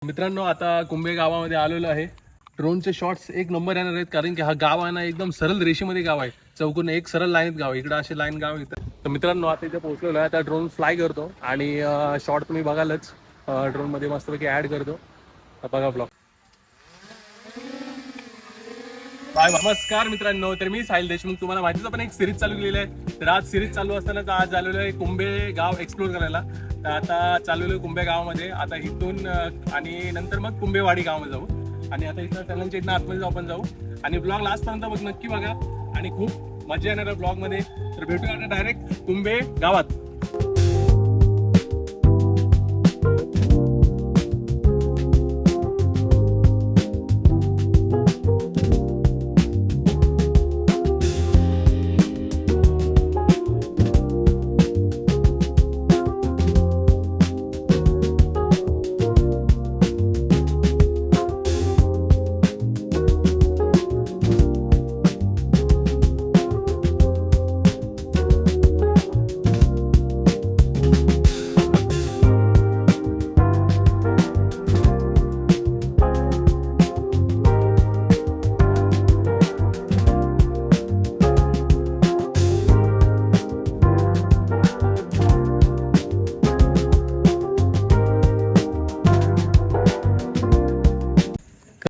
मित्रांनो, आता कुंभे गावामध्ये आलेलो आहे. ड्रोनचे शॉट्स एक नंबर येणार आहेत, कारण की हा गाव आहे ना एकदम सरळ रेषेमध्ये गाव आहे. चौकोन एक सरळ लाईनीत गाव, इकडं असे लाईन गाव येतं. तर मित्रांनो, आता इथे पोहोचलेलो आहे. आता ड्रोन फ्लाय करतो आणि शॉट तुम्ही बघालच, ड्रोनमध्ये मस्तपैकी ॲड करतो. बघा ब्लॉग. नमस्कार मित्रांनो, तर मी साहिल देशमुख. तुम्हाला माहितीच आपण एक सिरीज चालू केलेली आहे. तर आज सिरीज चालू असताना आज आलेलो आहे कुंभे गाव एक्सप्लोर करायला. तर आता चाललेलो आहे कुंभे गावामध्ये. आता इथून आणि नंतर मग कुंभेवाडी गावामध्ये जाऊ आणि आता इथं टनलच्या इथं आतमध्ये आपण जाऊ आणि ब्लॉग लास्टपर्यंत बघ नक्की बघा आणि खूप मजा येणार आहे ब्लॉगमध्ये. तर भेटूया आता डायरेक्ट कुंभे गावात.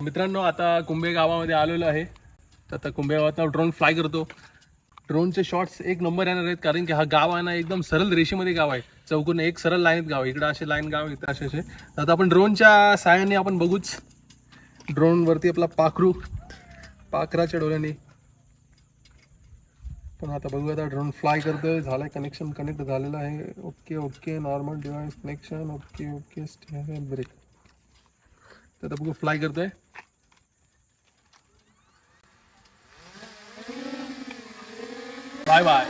मित्रांनो, आता कुंभे गावामध्ये आलेलो आहे. तर आता कुंभे गावात ड्रोन फ्लाय करतो. ड्रोनचे शॉट्स एक नंबर येणार आहेत, कारण की हा गाव आहे ना एकदम सरळ रेषेमध्ये गाव आहे. चौकोन एक सरळ लाईनीत गाव, इकडं असे लाईन गाव येतं असे. आता आपण ड्रोनच्या साहाय्याने आपण बघूच. ड्रोनवरती आपला पाखराच्या डोळ्याने पण आता बघूया. आता ड्रोन फ्लाय करतोय. झालंय, कनेक्शन कनेक्ट झालेलं आहे. Okay okay, normal device connection. Okay okay, steering brake. तर आता बघू फ्लाय करतोय. Bye bye.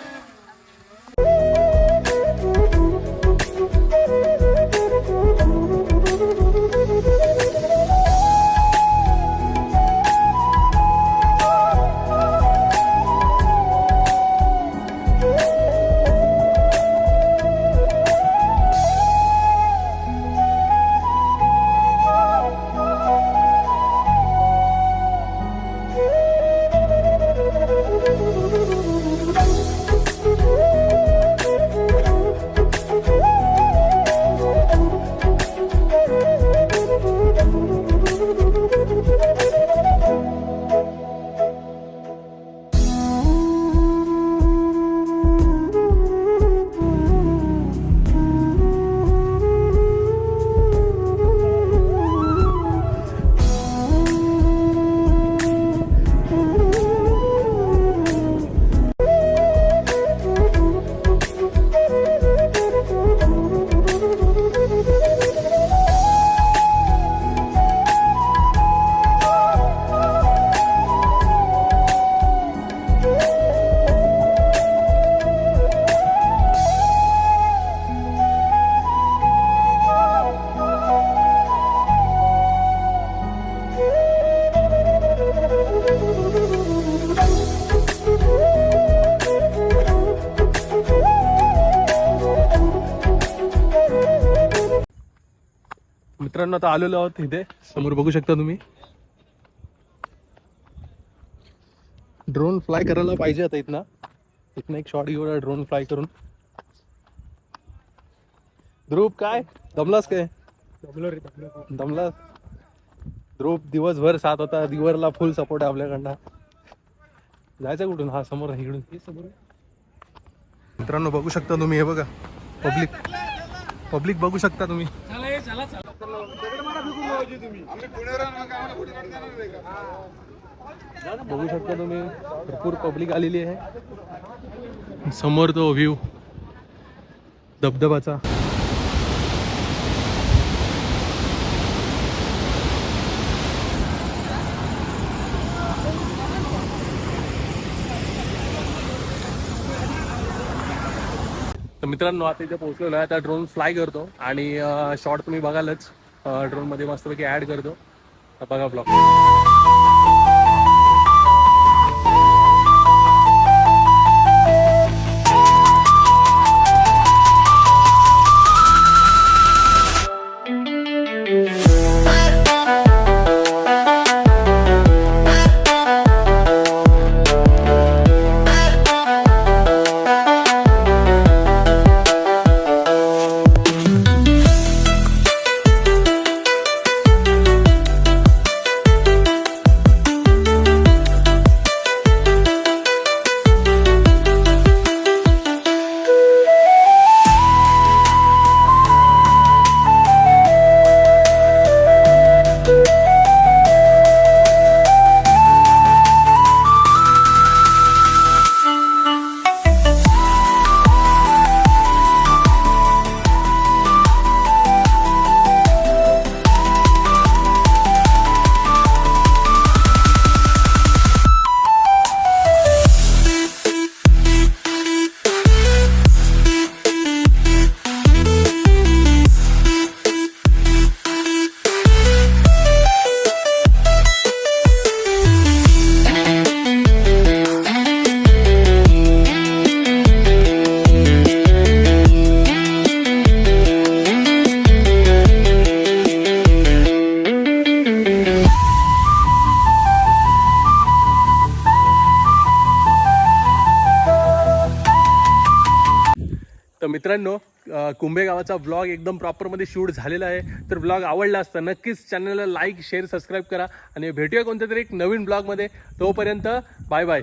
मित्रांनो, आता आलेलो आहोत इथे. समोर बघू शकता तुम्ही. ड्रोन फ्लाय करायला पाहिजे. आता इथनं एक शॉट घेऊया ड्रोन फ्लाय करून. ध्रुव, काय दमलास काय? दमला ध्रुव. दिवसभर साथ होता. दिवसला फुल सपोर्ट आहे आपल्याकडनं. जायचं कुठून? हा समोर आहे, इकडून. मित्रांनो, बघू शकता तुम्ही. हे बघा, पब्लिक बघू शकता तुम्ही. बघू शकता तुम्ही, भरपूर पब्लिक आलेली आहे. समोर तो व्ह्यू धबधबाचा. तर मित्रांनो, आता इथे पोहोचलेलो आहे. आता ड्रोन फ्लाय करतो आणि शॉट तुम्ही बघालच, ड्रोनमध्ये मस्तपैकी ॲड करतो. बघा ब्लॉग. Bye. तर मित्रांनो कुंभे गावाचा व्लॉग एकदम प्रॉपरमध्ये शूट झालेला आहे. तर व्लॉग आवडला असता नक्कीच चॅनलला लाईक शेअर सबस्क्राईब करा आणि भेटूया कोणत्या तरी एक नवीन ब्लॉगमध्ये. तोपर्यंत बाय बाय.